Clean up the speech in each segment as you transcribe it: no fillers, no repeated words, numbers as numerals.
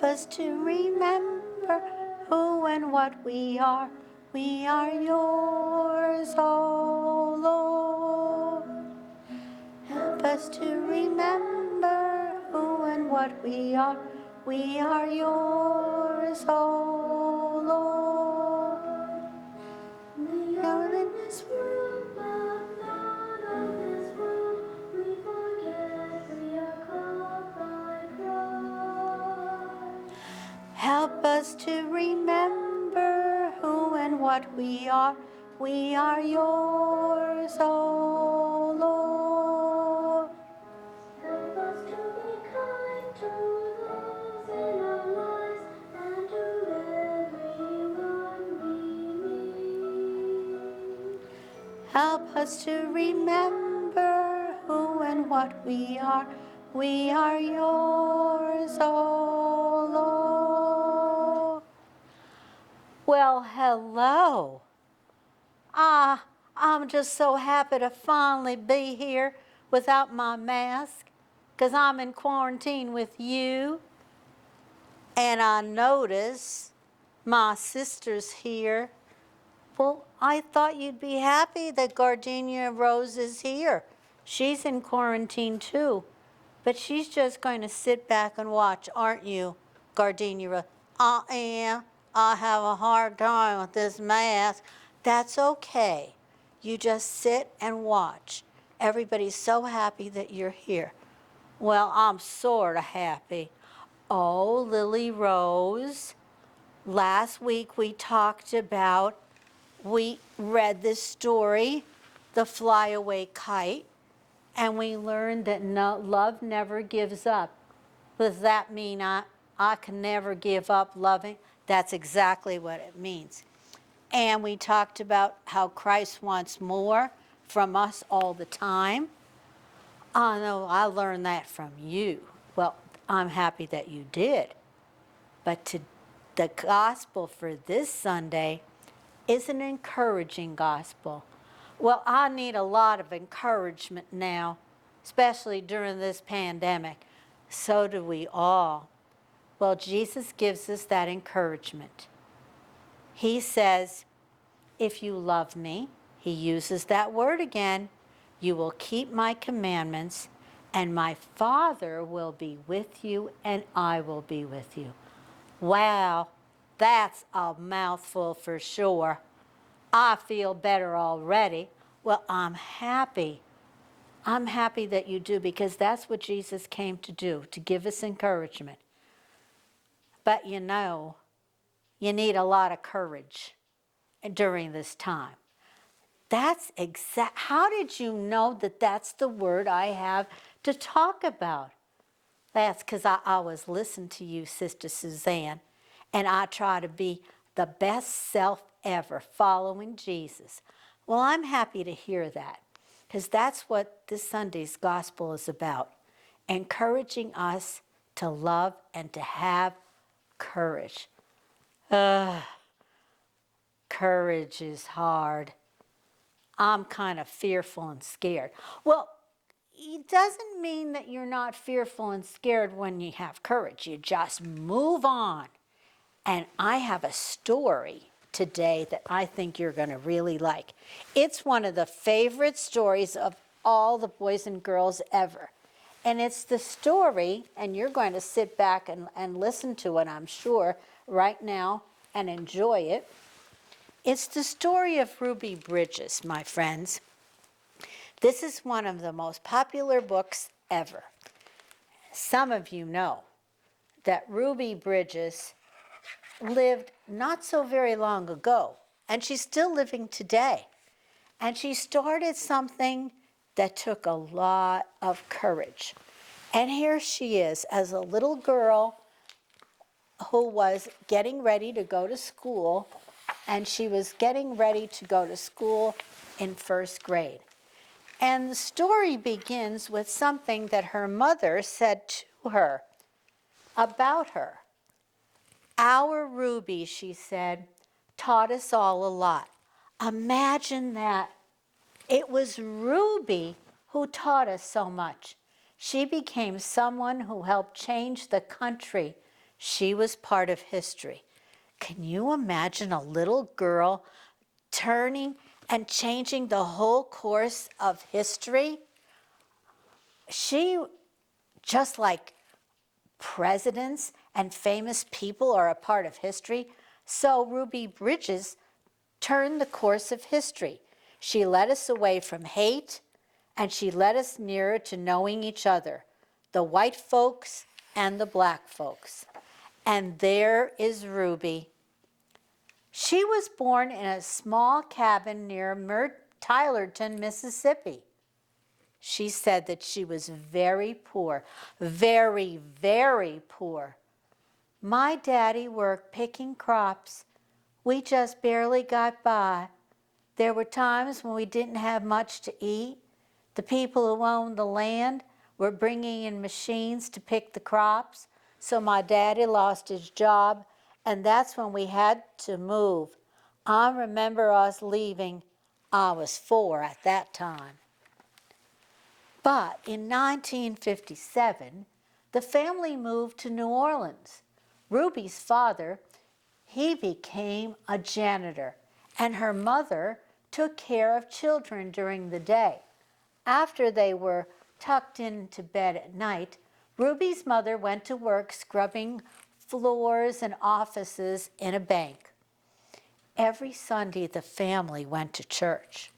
Help us to remember who and what we are. We are yours, O Lord. Help us to remember who and what we are. We are yours, O Lord. We are in this world, but not of this world. We forget we are called by Christ. Help us to remember who and what we are. We are yours, O Lord. Help us to be kind to those in our lives and to everyone we meet. Help us to remember who and what we are. We are yours, O Lord. Well, hello. I'm just so happy to finally be here without my mask, because I'm in quarantine with you. And I notice my sister's here. Well, I thought you'd be happy that Gardenia Rose is here. She's in quarantine too. But she's just going to sit back and watch, aren't you, Gardenia Rose? I am. I have a hard time with this mask. That's okay. You just sit and watch. Everybody's so happy that you're here. Well, I'm sort of happy. Oh, Lily Rose, last week we read this story, The Flyaway Kite, and we learned that love never gives up. Does that mean I can never give up loving? That's exactly what it means. And we talked about how Christ wants more from us all the time. Oh, no, I learned that from you. Well, I'm happy that you did. But the gospel for this Sunday is an encouraging gospel. Well, I need a lot of encouragement now, especially during this pandemic. So do we all. Well, Jesus gives us that encouragement. He says, if you love me, he uses that word again, you will keep my commandments, and my Father will be with you, and I will be with you. Wow, that's a mouthful for sure. I feel better already. Well, I'm happy. I'm happy that you do, because that's what Jesus came to do, to give us encouragement. But you know, you need a lot of courage during this time. That's how did you know that that's the word I have to talk about? That's because I always listen to you, Sister Suzanne, and I try to be the best self ever, following Jesus. Well, I'm happy to hear that, because that's what this Sunday's gospel is about, encouraging us to love and to have courage. Courage is hard. I'm kind of fearful and scared. Well, it doesn't mean that you're not fearful and scared when you have courage. You just move on. And I have a story today that I think you're going to really like. It's one of the favorite stories of all the boys and girls ever. And it's the story, and you're going to sit back and listen to it, I'm sure, right now and enjoy it. It's the story of Ruby Bridges, my friends. This is one of the most popular books ever. Some of you know that Ruby Bridges lived not so very long ago, and she's still living today. And she started something that took a lot of courage. And here she is as a little girl who was getting ready to go to school, and she was getting ready to go to school in first grade. And the story begins with something that her mother said to her about her. Our Ruby, she said, taught us all a lot. Imagine that. It was Ruby who taught us so much. She became someone who helped change the country. She was part of history. Can you imagine a little girl turning and changing the whole course of history? She, just like presidents and famous people are a part of history, so Ruby Bridges turned the course of history. She led us away from hate, and she led us nearer to knowing each other, the white folks and the black folks. And there is Ruby. She was born in a small cabin near Tylerton, Mississippi. She said that she was very poor, very, very poor. My daddy worked picking crops. We just barely got by. There were times when we didn't have much to eat. The people who owned the land were bringing in machines to pick the crops, so my daddy lost his job, and that's when we had to move. I remember us leaving. I was 4 at that time. But in 1957, the family moved to New Orleans. Ruby's father, he became a janitor, and her mother took care of children during the day. After they were tucked into bed at night, Ruby's mother went to work scrubbing floors and offices in a bank. Every Sunday, the family went to church.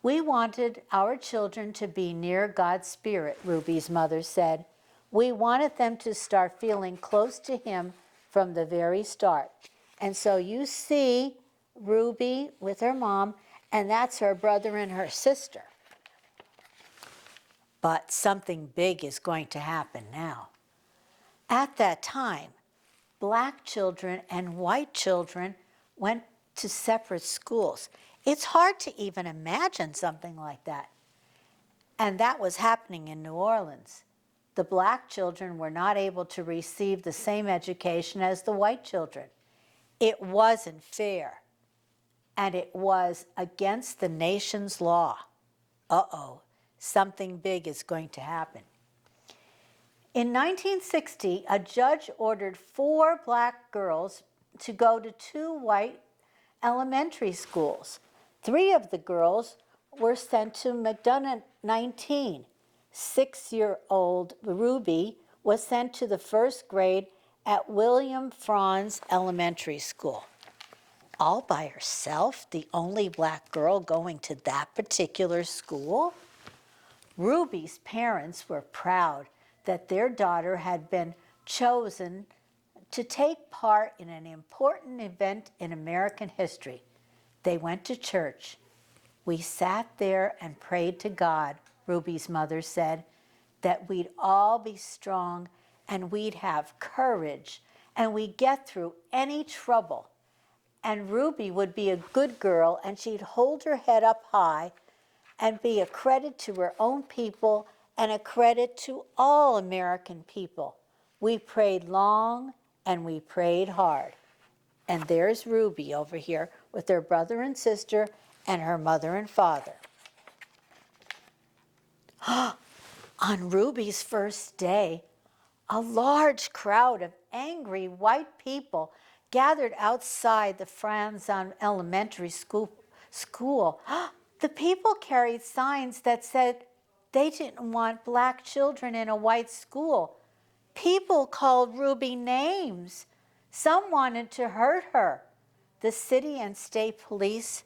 We wanted our children to be near God's Spirit, Ruby's mother said. We wanted them to start feeling close to Him from the very start. And so you see Ruby with her mom, and that's her brother and her sister. But something big is going to happen now. At that time, black children and white children went to separate schools. It's hard to even imagine something like that. And that was happening in New Orleans. The black children were not able to receive the same education as the white children. It wasn't fair, and it was against the nation's law. Uh-oh, something big is going to happen. In 1960, a judge ordered 4 black girls to go to 2 white elementary schools. 3 of the girls were sent to McDonough 19. 6-year-old Ruby was sent to the 1st grade at William Franz Elementary School. All by herself, the only black girl going to that particular school? Ruby's parents were proud that their daughter had been chosen to take part in an important event in American history. They went to church. We sat there and prayed to God, Ruby's mother said, that we'd all be strong and we'd have courage and we'd get through any trouble. And Ruby would be a good girl and she'd hold her head up high and be a credit to her own people and a credit to all American people. We prayed long and we prayed hard. And there's Ruby over here with her brother and sister and her mother and father. On Ruby's first day, a large crowd of angry white people gathered outside the Franz Elementary School. The people carried signs that said they didn't want black children in a white school. People called Ruby names. Some wanted to hurt her. The city and state police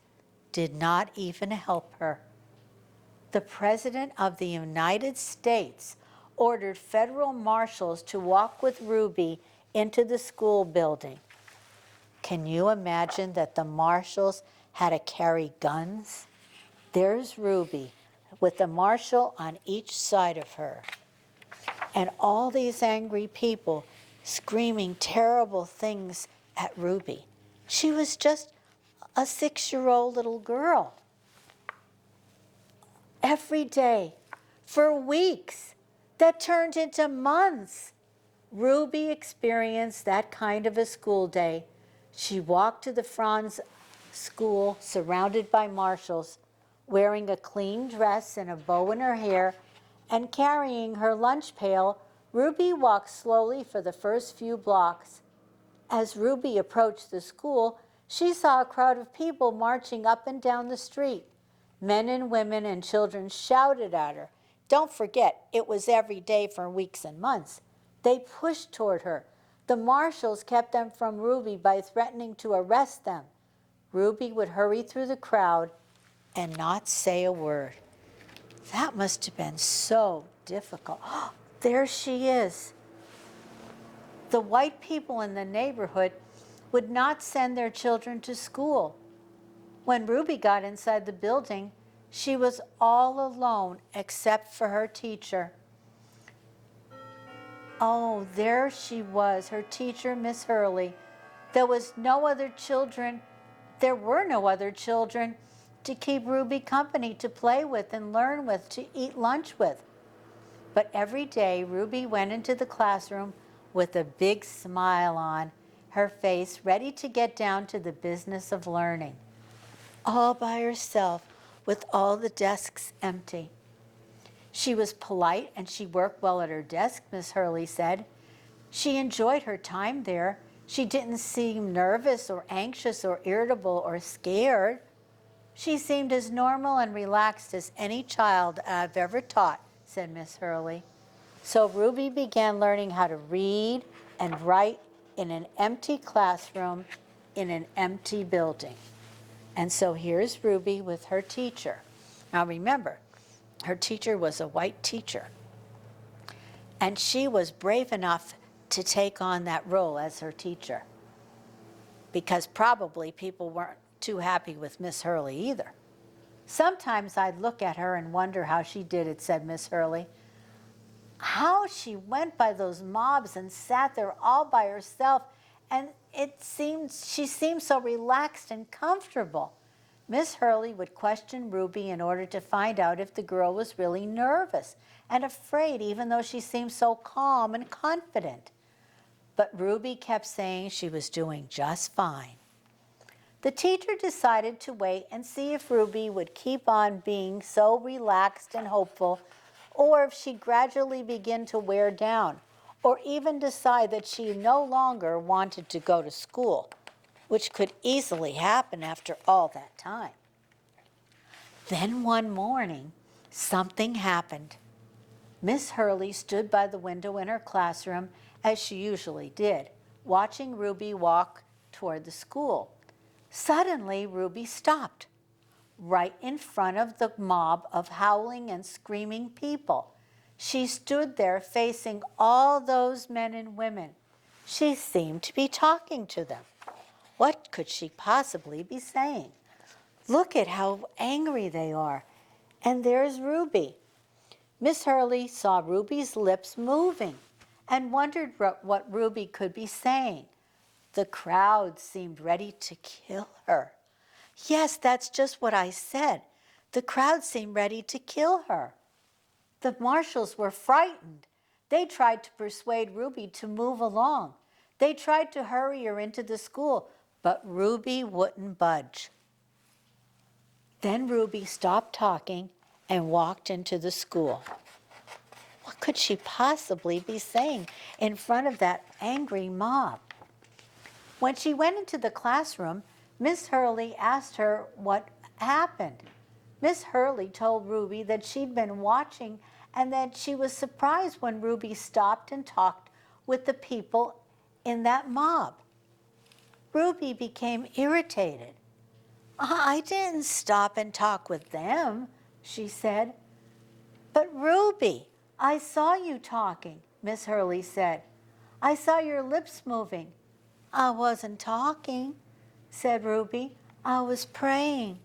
did not even help her. The President of the United States ordered federal marshals to walk with Ruby into the school building. Can you imagine that the marshals had to carry guns? There's Ruby with the marshal on each side of her. And all these angry people screaming terrible things at Ruby. She was just a 6-year-old little girl. Every day, for weeks, that turned into months, Ruby experienced that kind of a school day. She walked to the Franz school surrounded by marshals, wearing a clean dress and a bow in her hair, and carrying her lunch pail Ruby walked slowly for the first few blocks. As Ruby approached the school, she saw a crowd of people marching up and down the street. Men and women and children shouted at her. Don't forget, it was every day for weeks and months. They pushed toward her. The marshals kept them from Ruby by threatening to arrest them. Ruby would hurry through the crowd and not say a word. That must have been so difficult. There she is. The white people in the neighborhood would not send their children to school. When Ruby got inside the building, she was all alone except for her teacher. Oh, there she was, her teacher, Miss Hurley. There were no other children to keep Ruby company, to play with and learn with, to eat lunch with. But every day, Ruby went into the classroom with a big smile on her face, ready to get down to the business of learning. All by herself, with all the desks empty. She was polite and she worked well at her desk, Miss Hurley said. She enjoyed her time there. She didn't seem nervous or anxious or irritable or scared. She seemed as normal and relaxed as any child I've ever taught, said Miss Hurley. So Ruby began learning how to read and write in an empty classroom in an empty building. And so here's Ruby with her teacher. Now remember, her teacher was a white teacher. And she was brave enough to take on that role as her teacher, because probably people weren't too happy with Miss Hurley either. Sometimes I'd look at her and wonder how she did it, said Miss Hurley. How she went by those mobs and sat there all by herself, and she seemed so relaxed and comfortable. Miss Hurley would question Ruby in order to find out if the girl was really nervous and afraid, even though she seemed so calm and confident. But Ruby kept saying she was doing just fine. The teacher decided to wait and see if Ruby would keep on being so relaxed and hopeful, or if she'd gradually begin to wear down, or even decide that she no longer wanted to go to school, which could easily happen after all that time. Then one morning, something happened. Miss Hurley stood by the window in her classroom, as she usually did, watching Ruby walk toward the school. Suddenly, Ruby stopped, right in front of the mob of howling and screaming people. She stood there facing all those men and women. She seemed to be talking to them. What could she possibly be saying? Look at how angry they are. And there's Ruby. Miss Hurley saw Ruby's lips moving and wondered what Ruby could be saying. The crowd seemed ready to kill her. Yes, that's just what I said. The crowd seemed ready to kill her. The marshals were frightened. They tried to persuade Ruby to move along. They tried to hurry her into the school, but Ruby wouldn't budge. Then Ruby stopped talking and walked into the school. What could she possibly be saying in front of that angry mob? When she went into the classroom, Miss Hurley asked her what happened. Miss Hurley told Ruby that she'd been watching and that she was surprised when Ruby stopped and talked with the people in that mob. Ruby became irritated. I didn't stop and talk with them, she said. But Ruby, I saw you talking, Miss Hurley said. I saw your lips moving. I wasn't talking, said Ruby. I was praying.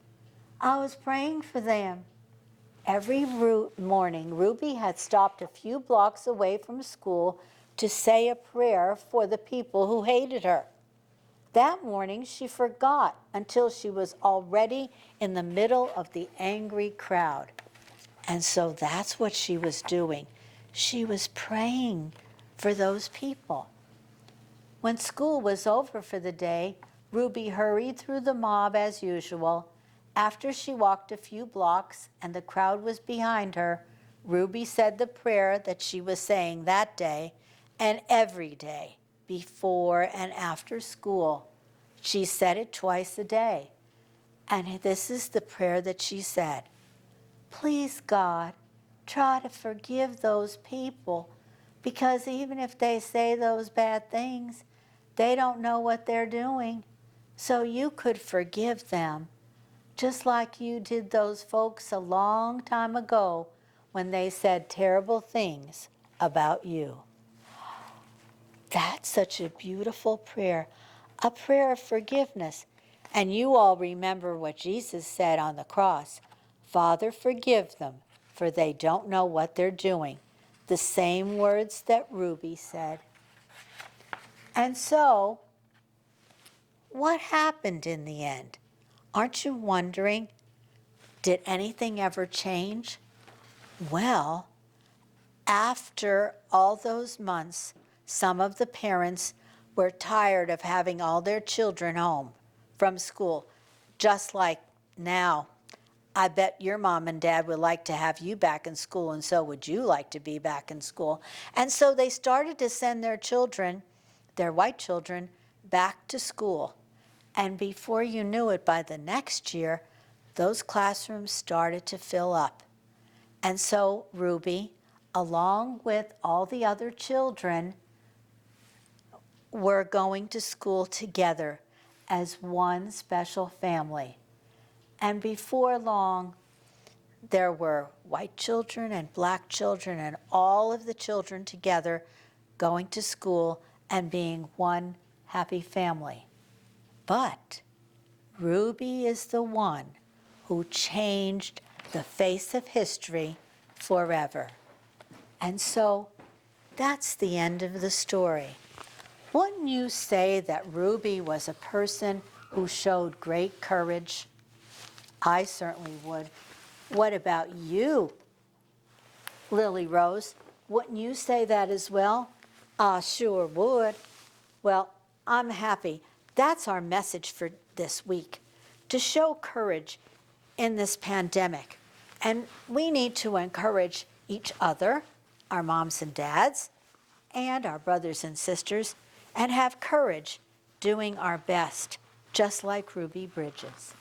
I was praying for them. Every morning, Ruby had stopped a few blocks away from school to say a prayer for the people who hated her. That morning, she forgot until she was already in the middle of the angry crowd. And so that's what she was doing. She was praying for those people. When school was over for the day, Ruby hurried through the mob as usual. After she walked a few blocks and the crowd was behind her, Ruby said the prayer that she was saying that day and every day before and after school. She said it twice a day. And this is the prayer that she said. Please, God, try to forgive those people, because even if they say those bad things, they don't know what they're doing. So you could forgive them, just like you did those folks a long time ago when they said terrible things about you. That's such a beautiful prayer, a prayer of forgiveness. And you all remember what Jesus said on the cross. Father, forgive them, for they don't know what they're doing. The same words that Ruby said. And so, what happened in the end? Aren't you wondering, did anything ever change? Well, after all those months, some of the parents were tired of having all their children home from school, just like now. I bet your mom and dad would like to have you back in school, and so would you like to be back in school. And so they started to send their children, their white children, back to school. And before you knew it, by the next year, those classrooms started to fill up. And so Ruby, along with all the other children, were going to school together as one special family. And before long, there were white children and black children and all of the children together going to school and being one happy family. But Ruby is the one who changed the face of history forever. And so that's the end of the story. Wouldn't you say that Ruby was a person who showed great courage? I certainly would. What about you, Lily Rose? Wouldn't you say that as well? I sure would. Well, I'm happy. That's our message for this week, to show courage in this pandemic. And we need to encourage each other, our moms and dads, and our brothers and sisters, and have courage doing our best, just like Ruby Bridges.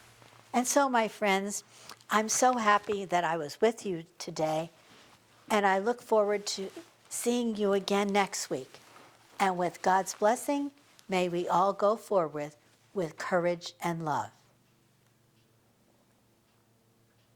And so, my friends, I'm so happy that I was with you today, and I look forward to seeing you again next week. And with God's blessing, may we all go forward with courage and love.